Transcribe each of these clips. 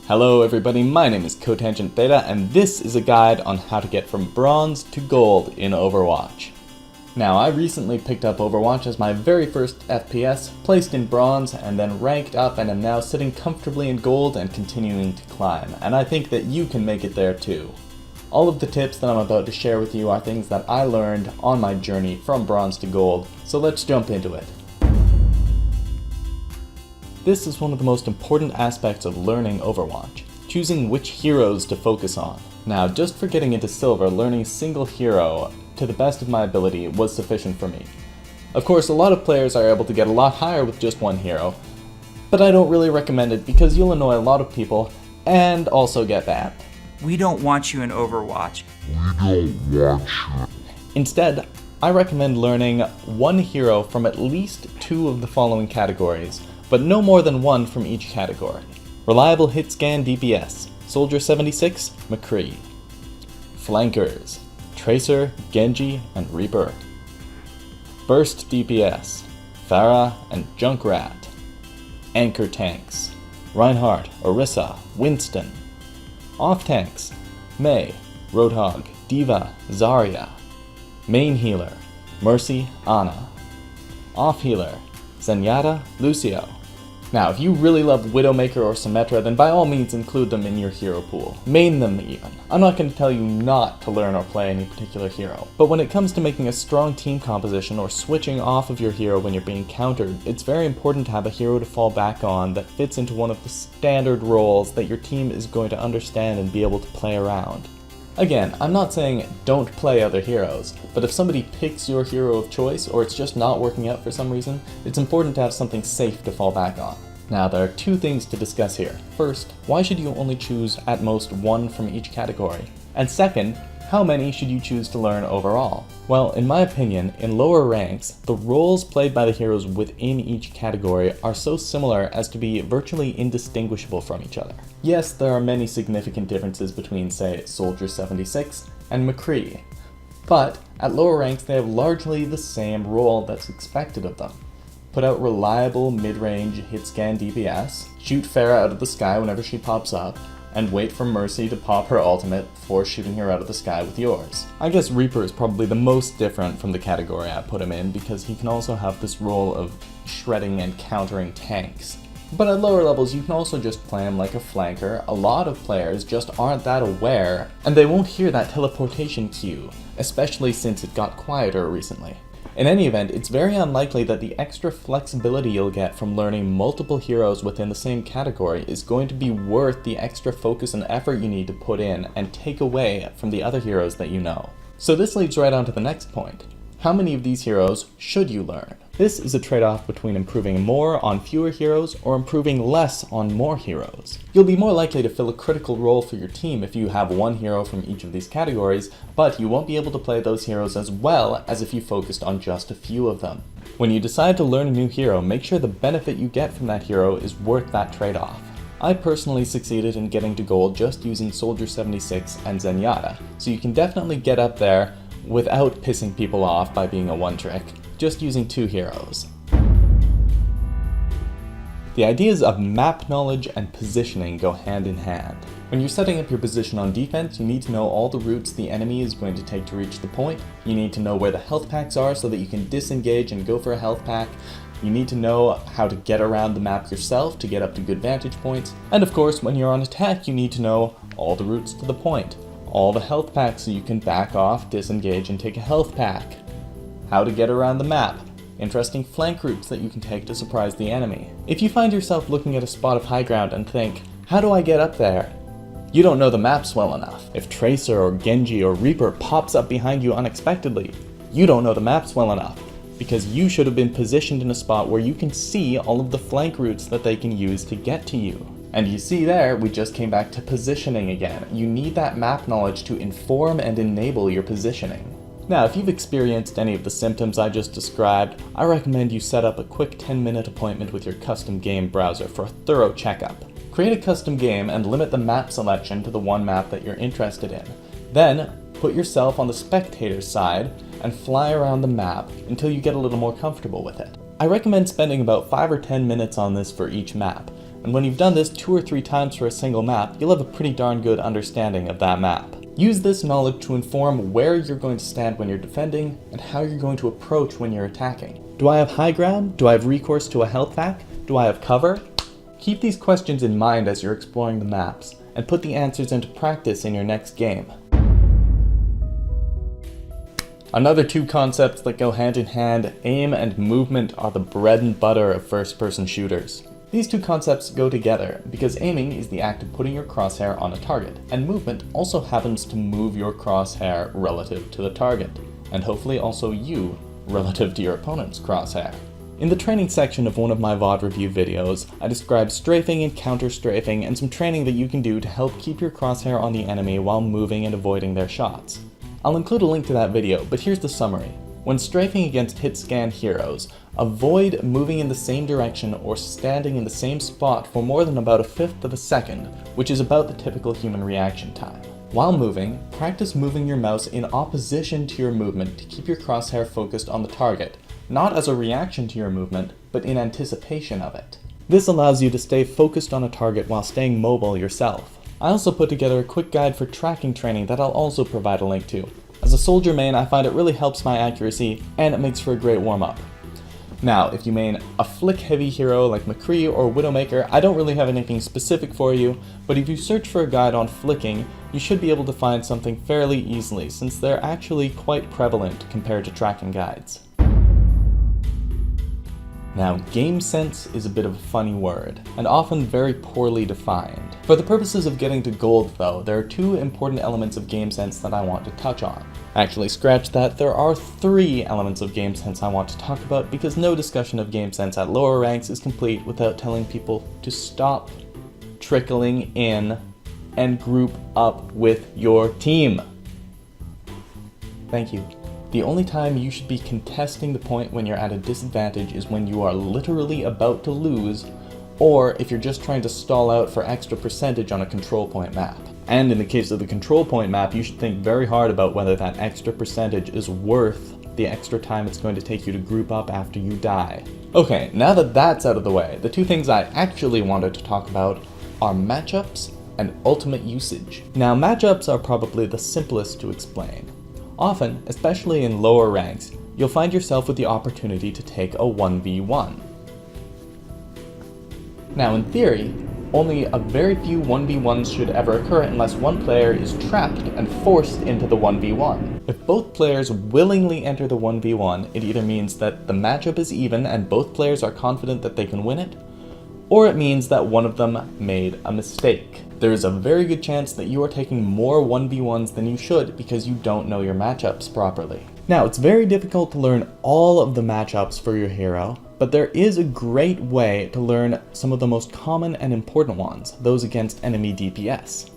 Hello everybody, my name is Cotangent Theta, and this is a guide on how to get from bronze to gold in Overwatch. Now, I recently picked up Overwatch as my very first FPS, placed in bronze, and then ranked up and am now sitting comfortably in gold and continuing to climb, and I think that you can make it there too. All of the tips that I'm about to share with you are things that I learned on my journey from bronze to gold, so let's jump into it. This is one of the most important aspects of learning Overwatch, choosing which heroes to focus on. Now, just for getting into silver, learning a single hero to the best of my ability was sufficient for me. Of course, a lot of players are able to get a lot higher with just one hero, but I don't really recommend it because you'll annoy a lot of people and also get banned. We don't want you in Overwatch. Instead, I recommend learning one hero from at least two of the following categories, but no more than one from each category. Reliable hit scan DPS, Soldier 76, McCree. Flankers, Tracer, Genji, and Reaper. Burst DPS, Pharah and Junkrat. Anchor tanks, Reinhardt, Orisa, Winston. Off tanks, Mei, Roadhog, D.Va, Zarya. Main healer, Mercy, Ana. Off healer, Zenyatta, Lucio. Now, if you really love Widowmaker or Symmetra, then by all means include them in your hero pool. Main them even. I'm not going to tell you not to learn or play any particular hero, but when it comes to making a strong team composition or switching off of your hero when you're being countered, it's very important to have a hero to fall back on that fits into one of the standard roles that your team is going to understand and be able to play around. Again, I'm not saying don't play other heroes, but if somebody picks your hero of choice or it's just not working out for some reason, it's important to have something safe to fall back on. Now, there are two things to discuss here. First, why should you only choose at most one from each category? And second, how many should you choose to learn overall? Well, in my opinion, in lower ranks, the roles played by the heroes within each category are so similar as to be virtually indistinguishable from each other. Yes, there are many significant differences between, say, Soldier 76 and McCree, but at lower ranks they have largely the same role that's expected of them. Put out reliable mid-range hit-scan DPS, shoot Pharah out of the sky whenever she pops up, and wait for Mercy to pop her ultimate before shooting her out of the sky with yours. I guess Reaper is probably the most different from the category I put him in because he can also have this role of shredding and countering tanks. But at lower levels you can also just play him like a flanker. A lot of players just aren't that aware, and they won't hear that teleportation cue, especially since it got quieter recently. In any event, it's very unlikely that the extra flexibility you'll get from learning multiple heroes within the same category is going to be worth the extra focus and effort you need to put in and take away from the other heroes that you know. So this leads right on to the next point. How many of these heroes should you learn? This is a trade-off between improving more on fewer heroes or improving less on more heroes. You'll be more likely to fill a critical role for your team if you have one hero from each of these categories, but you won't be able to play those heroes as well as if you focused on just a few of them. When you decide to learn a new hero, make sure the benefit you get from that hero is worth that trade-off. I personally succeeded in getting to gold just using Soldier 76 and Zenyatta, so you can definitely get up there without pissing people off by being a one-trick, just using two heroes. The ideas of map knowledge and positioning go hand in hand. When you're setting up your position on defense, you need to know all the routes the enemy is going to take to reach the point. You need to know where the health packs are so that you can disengage and go for a health pack. You need to know how to get around the map yourself to get up to good vantage points. And of course, when you're on attack, you need to know all the routes to the point, all the health packs so you can back off, disengage, and take a health pack. How to get around the map, interesting flank routes that you can take to surprise the enemy. If you find yourself looking at a spot of high ground and think, how do I get up there? You don't know the maps well enough. If Tracer or Genji or Reaper pops up behind you unexpectedly, you don't know the maps well enough, because you should have been positioned in a spot where you can see all of the flank routes that they can use to get to you. And you see there, we just came back to positioning again. You need that map knowledge to inform and enable your positioning. Now, if you've experienced any of the symptoms I just described, I recommend you set up a quick 10-minute appointment with your custom game browser for a thorough checkup. Create a custom game and limit the map selection to the one map that you're interested in. Then, put yourself on the spectator's side and fly around the map until you get a little more comfortable with it. I recommend spending about 5 or 10 minutes on this for each map, and when you've done this 2 or 3 times for a single map, you'll have a pretty darn good understanding of that map. Use this knowledge to inform where you're going to stand when you're defending, and how you're going to approach when you're attacking. Do I have high ground? Do I have recourse to a health pack? Do I have cover? Keep these questions in mind as you're exploring the maps, and put the answers into practice in your next game. Another 2 concepts that go hand in hand, aim and movement, are the bread and butter of first-person shooters. These 2 concepts go together because aiming is the act of putting your crosshair on a target, and movement also happens to move your crosshair relative to the target, and hopefully also you relative to your opponent's crosshair. In the training section of one of my VOD review videos, I describe strafing and counter-strafing and some training that you can do to help keep your crosshair on the enemy while moving and avoiding their shots. I'll include a link to that video, but here's the summary. When strafing against hit-scan heroes, avoid moving in the same direction or standing in the same spot for more than about 1/5 of a second, which is about the typical human reaction time. While moving, practice moving your mouse in opposition to your movement to keep your crosshair focused on the target, not as a reaction to your movement, but in anticipation of it. This allows you to stay focused on a target while staying mobile yourself. I also put together a quick guide for tracking training that I'll also provide a link to. As a soldier main, I find it really helps my accuracy, and it makes for a great warm-up. Now, if you main a flick-heavy hero like McCree or Widowmaker, I don't really have anything specific for you, but if you search for a guide on flicking, you should be able to find something fairly easily, since they're actually quite prevalent compared to tracking guides. Now, game sense is a bit of a funny word, and often very poorly defined. For the purposes of getting to gold though, there are 2 important elements of game sense that I want to touch on. Actually, scratch that, there are 3 elements of game sense I want to talk about, because no discussion of game sense at lower ranks is complete without telling people to stop trickling in and group up with your team. Thank you. The only time you should be contesting the point when you're at a disadvantage is when you are literally about to lose, or if you're just trying to stall out for extra percentage on a control point map. And in the case of the control point map, you should think very hard about whether that extra percentage is worth the extra time it's going to take you to group up after you die. Okay, now that that's out of the way, the 2 things I actually wanted to talk about are matchups and ultimate usage. Now, matchups are probably the simplest to explain. Often, especially in lower ranks, you'll find yourself with the opportunity to take a 1v1. Now in theory, only a very few 1v1s should ever occur unless one player is trapped and forced into the 1v1. If both players willingly enter the 1v1, it either means that the matchup is even and both players are confident that they can win it, or it means that one of them made a mistake. There is a very good chance that you are taking more 1v1s than you should because you don't know your matchups properly. Now, it's very difficult to learn all of the matchups for your hero, but there is a great way to learn some of the most common and important ones, those against enemy DPS.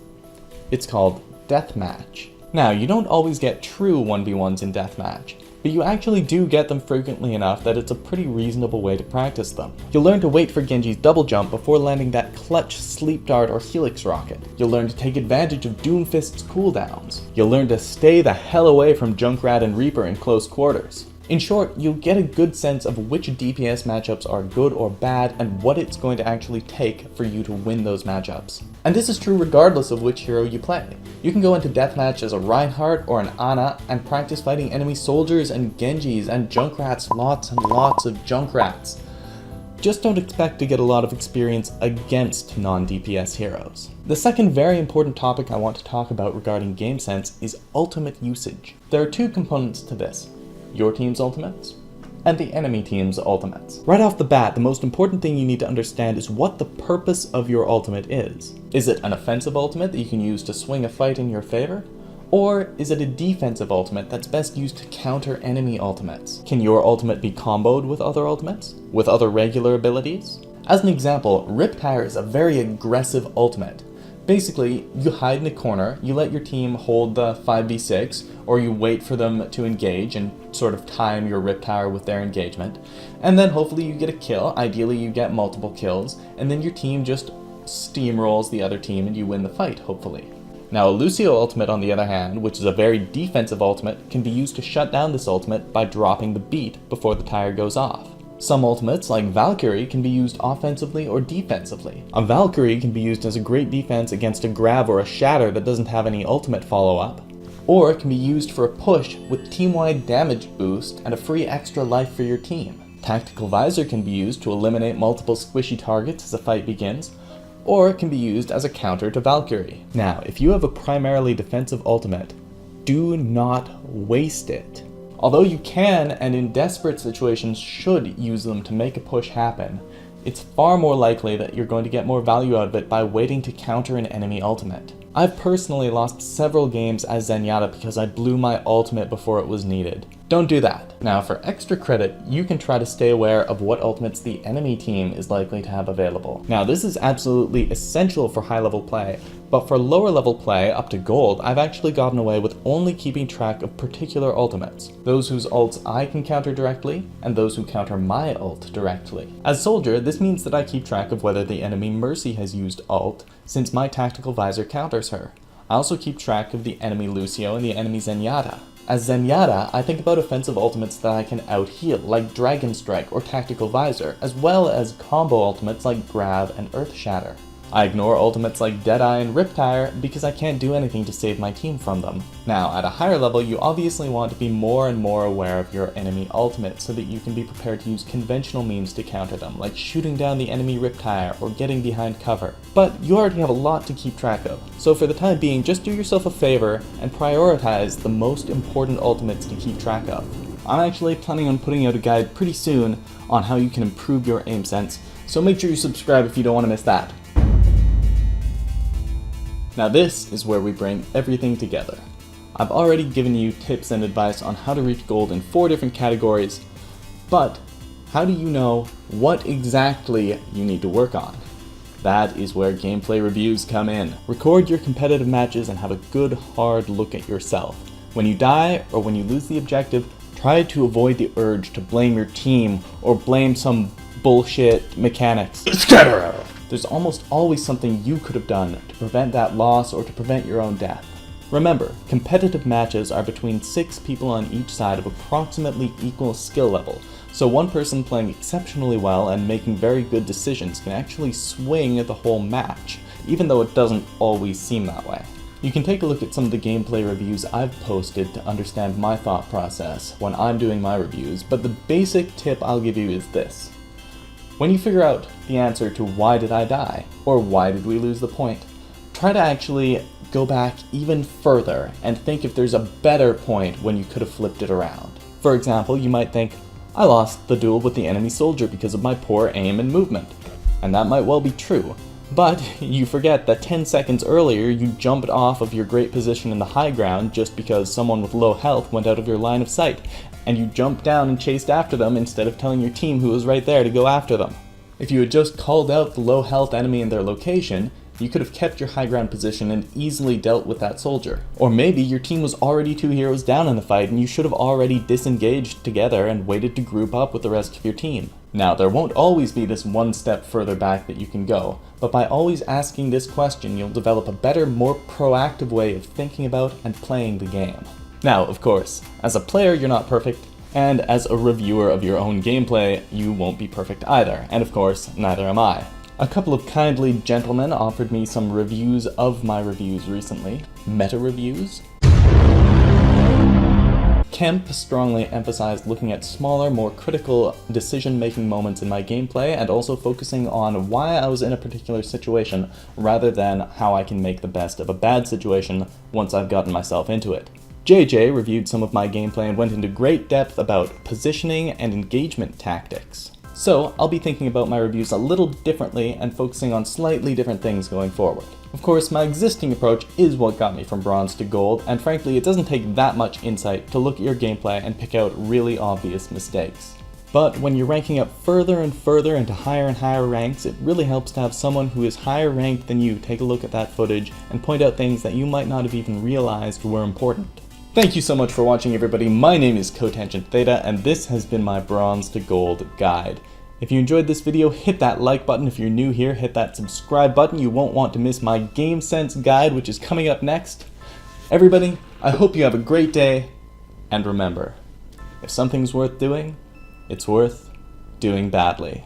It's called Deathmatch. Now, you don't always get true 1v1s in Deathmatch, but you actually do get them frequently enough that it's a pretty reasonable way to practice them. You'll learn to wait for Genji's double jump before landing that clutch sleep dart or helix rocket. You'll learn to take advantage of Doomfist's cooldowns. You'll learn to stay the hell away from Junkrat and Reaper in close quarters. In short, you'll get a good sense of which DPS matchups are good or bad and what it's going to actually take for you to win those matchups. And this is true regardless of which hero you play. You can go into Deathmatch as a Reinhardt or an Ana and practice fighting enemy soldiers and Genjis and Junkrats, lots and lots of Junkrats. Just don't expect to get a lot of experience against non-DPS heroes. The second very important topic I want to talk about regarding game sense is ultimate usage. There are 2 components to this: your team's ultimates and the enemy team's ultimates. Right off the bat, the most important thing you need to understand is what the purpose of your ultimate is. Is it an offensive ultimate that you can use to swing a fight in your favor? Or is it a defensive ultimate that's best used to counter enemy ultimates? Can your ultimate be comboed with other ultimates? With other regular abilities? As an example, Riptire is a very aggressive ultimate. Basically, you hide in a corner, you let your team hold the 5v6, or you wait for them to engage and sort of time your Riptire with their engagement, and then hopefully you get a kill, ideally you get multiple kills, and then your team just steamrolls the other team and you win the fight, hopefully. Now, a Lucio ultimate, on the other hand, which is a very defensive ultimate, can be used to shut down this ultimate by dropping the beat before the tire goes off. Some ultimates, like Valkyrie, can be used offensively or defensively. A Valkyrie can be used as a great defense against a grab or a shatter that doesn't have any ultimate follow-up, or it can be used for a push with team-wide damage boost and a free extra life for your team. Tactical Visor can be used to eliminate multiple squishy targets as a fight begins, or it can be used as a counter to Valkyrie. Now, if you have a primarily defensive ultimate, do not waste it. Although you can, and in desperate situations should, use them to make a push happen, it's far more likely that you're going to get more value out of it by waiting to counter an enemy ultimate. I've personally lost several games as Zenyatta because I blew my ultimate before it was needed. Don't do that. Now, for extra credit, you can try to stay aware of what ultimates the enemy team is likely to have available. Now, this is absolutely essential for high-level play, but for lower-level play, up to gold, I've actually gotten away with only keeping track of particular ultimates. Those whose ults I can counter directly, and those who counter my ult directly. As Soldier, this means that I keep track of whether the enemy Mercy has used ult, since my Tactical Visor counters her. I also keep track of the enemy Lucio and the enemy Zenyatta. As Zenyatta, I think about offensive ultimates that I can out-heal, like Dragon Strike or Tactical Visor, as well as combo ultimates like Grab and Earth Shatter. I ignore ultimates like Deadeye and Riptire because I can't do anything to save my team from them. Now, at a higher level, you obviously want to be more and more aware of your enemy ultimates so that you can be prepared to use conventional means to counter them, like shooting down the enemy Riptire or getting behind cover. But you already have a lot to keep track of, so for the time being, just do yourself a favor and prioritize the most important ultimates to keep track of. I'm actually planning on putting out a guide pretty soon on how you can improve your aim sense, so make sure you subscribe if you don't want to miss that. Now this is where we bring everything together. I've already given you tips and advice on how to reach gold in 4 different categories, but how do you know what exactly you need to work on? That is where gameplay reviews come in. Record your competitive matches and have a good hard look at yourself. When you die or when you lose the objective, try to avoid the urge to blame your team or blame some bullshit mechanics. There's almost always something you could have done to prevent that loss or to prevent your own death. Remember, competitive matches are between 6 people on each side of approximately equal skill level, so one person playing exceptionally well and making very good decisions can actually swing the whole match, even though it doesn't always seem that way. You can take a look at some of the gameplay reviews I've posted to understand my thought process when I'm doing my reviews, but the basic tip I'll give you is this. When you figure out the answer to why did I die, or why did we lose the point, try to actually go back even further and think if there's a better point when you could have flipped it around. For example, you might think, I lost the duel with the enemy soldier because of my poor aim and movement. And that might well be true, but you forget that 10 seconds earlier you jumped off of your great position in the high ground just because someone with low health went out of your line of sight, and you jumped down and chased after them instead of telling your team who was right there to go after them. If you had just called out the low health enemy in their location, you could have kept your high ground position and easily dealt with that soldier. Or maybe your team was already 2 heroes down in the fight and you should have already disengaged together and waited to group up with the rest of your team. Now, there won't always be this one step further back that you can go, but by always asking this question, you'll develop a better, more proactive way of thinking about and playing the game. Now, of course, as a player you're not perfect, and as a reviewer of your own gameplay, you won't be perfect either, and of course, neither am I. A couple of kindly gentlemen offered me some reviews of my reviews recently. Meta reviews. Kemp strongly emphasized looking at smaller, more critical decision-making moments in my gameplay and also focusing on why I was in a particular situation rather than how I can make the best of a bad situation once I've gotten myself into it. JJ reviewed some of my gameplay and went into great depth about positioning and engagement tactics. So I'll be thinking about my reviews a little differently and focusing on slightly different things going forward. Of course, my existing approach is what got me from bronze to gold, and frankly, it doesn't take that much insight to look at your gameplay and pick out really obvious mistakes. But when you're ranking up further and further into higher and higher ranks, it really helps to have someone who is higher ranked than you take a look at that footage and point out things that you might not have even realized were important. Thank you so much for watching, everybody. My name is Cotangent Theta, and this has been my Bronze to Gold guide. If you enjoyed this video, hit that like button. If you're new here, hit that subscribe button. You won't want to miss my Game Sense guide, which is coming up next. Everybody, I hope you have a great day, and remember, if something's worth doing, it's worth doing badly.